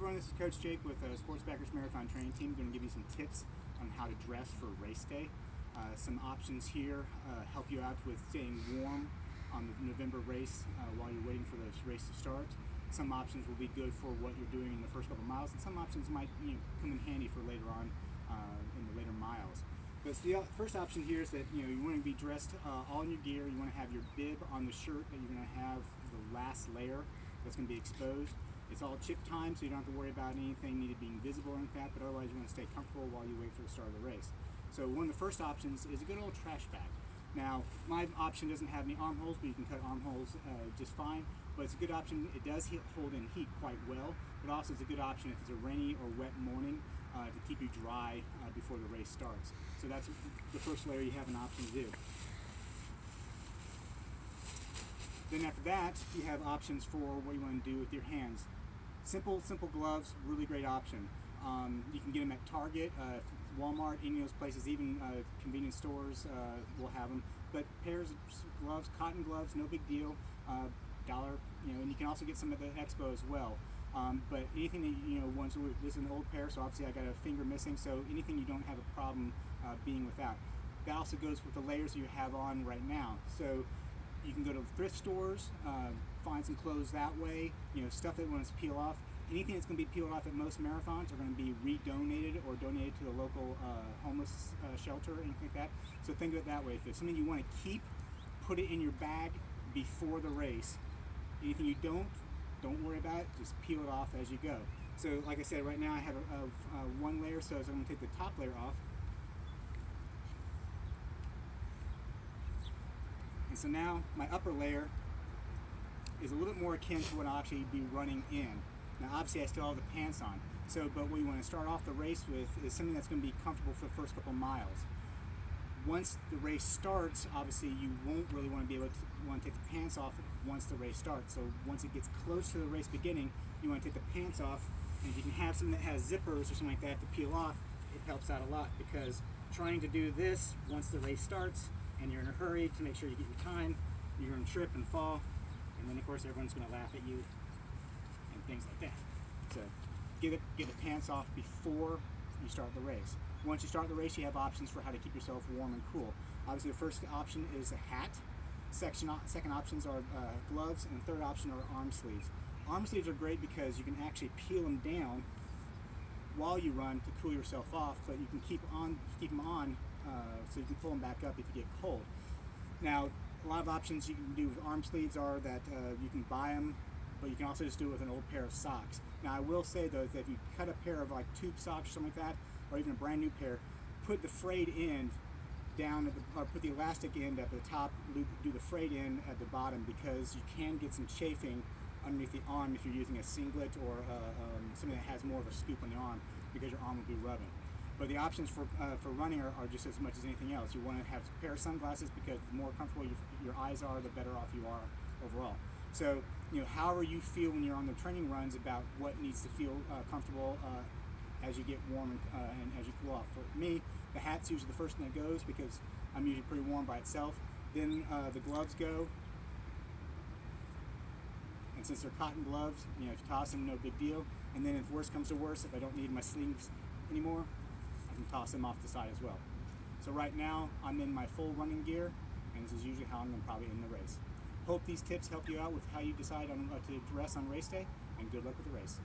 everyone, this is Coach Jake with Sports Backers Marathon Training Team. I'm going to give you some tips on how to dress for race day. Some options here help you out with staying warm on the November race while you're waiting for the race to start. Some options will be good for what you're doing in the first couple miles, and some options might come in handy for later on in the later miles. But the first option here is that you want to be dressed all in your gear. You want to have your bib on the shirt that you're going to have the last layer that's going to be exposed. It's all chip time, so you don't have to worry about anything needed being visible or anything like that, but otherwise you want to stay comfortable while you wait for the start of the race. So one of the first options is a good old trash bag. Now, my option doesn't have any armholes, but you can cut armholes just fine. But it's a good option. It does hold in heat quite well, but also it's a good option if it's a rainy or wet morning to keep you dry before the race starts. So that's the first layer you have an option to do. Then after that, you have options for what you want to do with your hands. Simple gloves, really great option. You can get them at Target, Walmart, any of those places, even convenience stores will have them. But pairs of gloves, cotton gloves, no big deal. $1, and you can also get some at the expo as well. But anything that this is an old pair, so obviously I got a finger missing. So anything you don't have a problem being without. That also goes with the layers you have on right now. So you can go to thrift stores, find some clothes that way. Stuff that wants to peel off. Anything that's going to be peeled off at most marathons are going to be re-donated or donated to the local homeless shelter or anything like that. So think of it that way. If it's something you want to keep, put it in your bag before the race. Anything you don't worry about it. Just peel it off as you go. So like I said, right now I have one layer, so I'm going to take the top layer off. And so now my upper layer is a little bit more akin to what I'll actually be running in. Now obviously I still have the pants on. But what you want to start off the race with is something that's going to be comfortable for the first couple miles. Once the race starts, obviously you won't really want to take the pants off once the race starts. So once it gets close to the race beginning, you want to take the pants off. And if you can have something that has zippers or something like that to peel off, it helps out a lot, because trying to do this once the race starts and you're in a hurry to make sure you get your time, you're going to trip and fall, and then of course everyone's going to laugh at you and things like that. So get the pants off before you start the race. Once you start the race, you have options for how to keep yourself warm and cool. Obviously the first option is a hat. Second options are gloves, and the third option are arm sleeves. Arm sleeves are great because you can actually peel them down while you run to cool yourself off, but you can keep them on so you can pull them back up if you get cold. Now, a lot of options you can do with arm sleeves are that you can buy them, but you can also just do it with an old pair of socks. Now, I will say though that if you cut a pair of like tube socks or something like that, or even a brand new pair, put the frayed end down or put the elastic end at the top, do the frayed end at the bottom, because you can get some chafing underneath the arm if you're using a singlet or something that has more of a scoop on the arm, because your arm will be rubbing. But the options for running are just as much as anything else. You want to have a pair of sunglasses, because the more comfortable your eyes are, the better off you are overall. So, however you feel when you're on the training runs about what needs to feel comfortable as you get warm and as you cool off. For me, the hat's usually the first thing that goes, because I'm usually pretty warm by itself. Then the gloves go. And since they're cotton gloves, if you toss them, no big deal. And then if worse comes to worse, if I don't need my sleeves anymore, I can toss them off the side as well. So right now, I'm in my full running gear, and this is usually how I'm probably in the race. Hope these tips help you out with how you decide on to dress on race day, and good luck with the race.